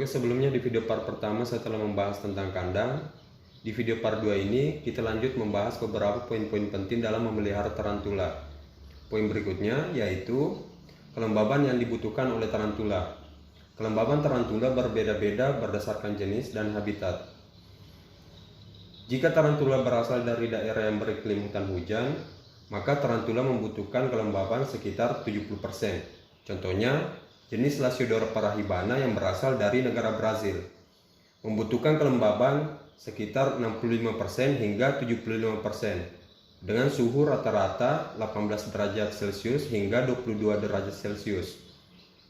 Oke, sebelumnya di video part pertama saya telah membahas tentang kandang. Di video part 2 ini kita lanjut membahas beberapa poin-poin penting dalam memelihara tarantula. Poin berikutnya yaitu kelembaban yang dibutuhkan oleh tarantula. Kelembaban tarantula berbeda-beda berdasarkan jenis dan habitat. Jika tarantula berasal dari daerah yang beriklim hutan hujan, maka tarantula membutuhkan kelembaban sekitar 70%. Contohnya, jenis Lasiodora parahibana yang berasal dari negara Brazil membutuhkan kelembaban sekitar 65% hingga 75% dengan suhu rata-rata 18 derajat Celcius hingga 22 derajat Celcius.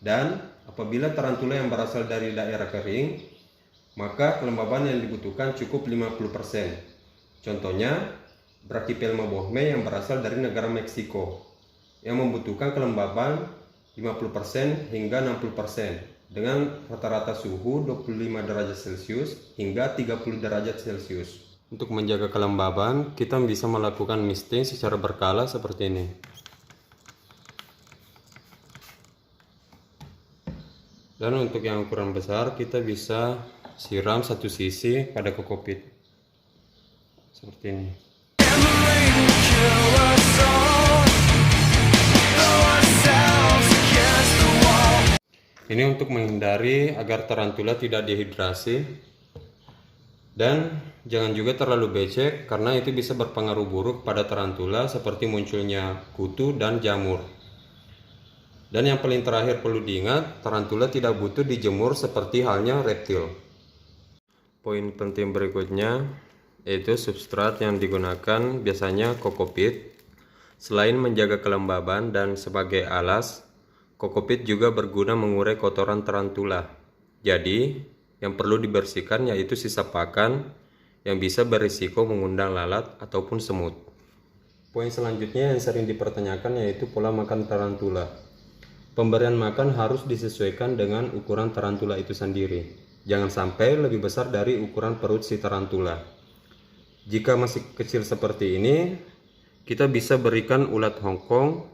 Dan apabila tarantula yang berasal dari daerah kering, maka kelembaban yang dibutuhkan cukup 50%. Contohnya, Brachypelma bohme yang berasal dari negara Meksiko yang membutuhkan kelembaban 50% hingga 60% dengan rata-rata suhu 25 derajat Celcius hingga 30 derajat Celcius. Untuk menjaga kelembaban, kita bisa melakukan misting secara berkala seperti ini. Dan untuk yang ukuran besar, kita bisa siram satu sisi pada kokopit seperti ini. Ini untuk menghindari agar tarantula tidak dehidrasi, dan jangan juga terlalu becek karena itu bisa berpengaruh buruk pada tarantula seperti munculnya kutu dan jamur. Dan yang paling terakhir perlu diingat, tarantula tidak butuh dijemur seperti halnya reptil. Poin penting berikutnya yaitu substrat yang digunakan biasanya kokopit. Selain menjaga kelembaban dan sebagai alas, kokopit juga berguna mengurai kotoran tarantula. Jadi, yang perlu dibersihkan yaitu sisa pakan yang bisa berisiko mengundang lalat ataupun semut. Poin selanjutnya yang sering dipertanyakan yaitu pola makan tarantula. Pemberian makan harus disesuaikan dengan ukuran tarantula itu sendiri. Jangan sampai lebih besar dari ukuran perut si tarantula. Jika masih kecil seperti ini, kita bisa berikan ulat Hongkong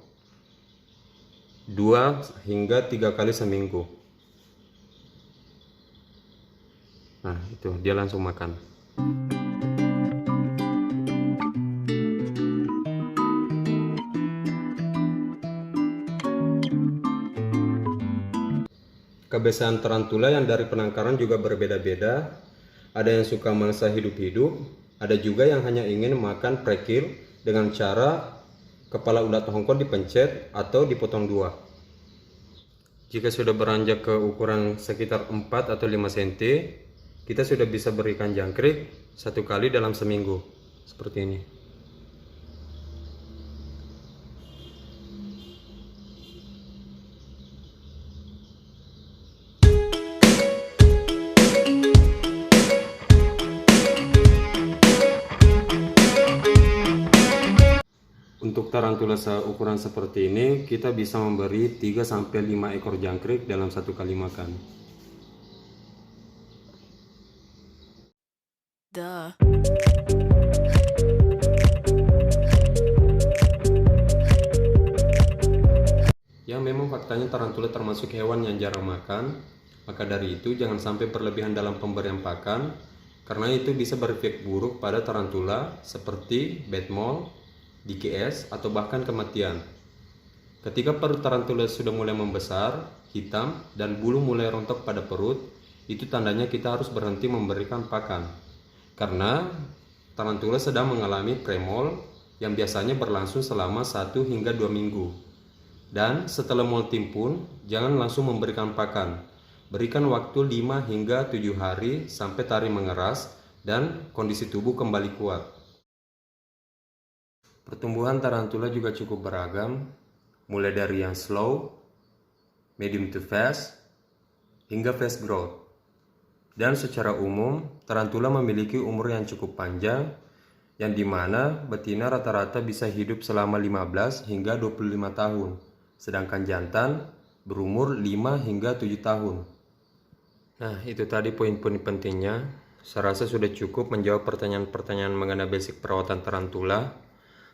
2 hingga 3 kali seminggu. Nah, itu dia langsung makan. Kebiasaan tarantula yang dari penangkaran juga berbeda-beda. Ada yang suka mangsa hidup-hidup, ada juga yang hanya ingin makan pre-kill dengan cara kepala ulat Hongkong dipencet atau dipotong 2. Jika sudah beranjak ke ukuran sekitar 4 atau 5 cm, kita sudah bisa berikan jangkrik 1 kali dalam seminggu. Seperti ini. Untuk tarantula seukuran seperti ini, kita bisa memberi 3-5 ekor jangkrik dalam 1 kali makan. Yang memang faktanya tarantula termasuk hewan yang jarang makan, maka dari itu jangan sampai berlebihan dalam pemberian pakan, karena itu bisa berefek buruk pada tarantula seperti bed mold, DKS, atau bahkan kematian. Ketika perut tarantula sudah mulai membesar, hitam, dan bulu mulai rontok pada perut, itu tandanya kita harus berhenti memberikan pakan. Karena tarantula sedang mengalami premol yang biasanya berlangsung selama 1 hingga 2 minggu. Dan setelah molting pun, jangan langsung memberikan pakan. Berikan waktu 5 hingga 7 hari sampai taring mengeras dan kondisi tubuh kembali kuat. Pertumbuhan tarantula juga cukup beragam, mulai dari yang slow, medium to fast, hingga fast growth. Dan secara umum, tarantula memiliki umur yang cukup panjang, yang dimana betina rata-rata bisa hidup selama 15 hingga 25 tahun, sedangkan jantan berumur 5 hingga 7 tahun. Nah, itu tadi poin-poin pentingnya. Saya rasa sudah cukup menjawab pertanyaan-pertanyaan mengenai basic perawatan tarantula.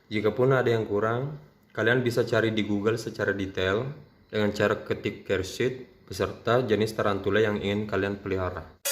Jikapun ada yang kurang, kalian bisa cari di Google secara detail dengan cara ketik care sheet beserta jenis tarantula yang ingin kalian pelihara.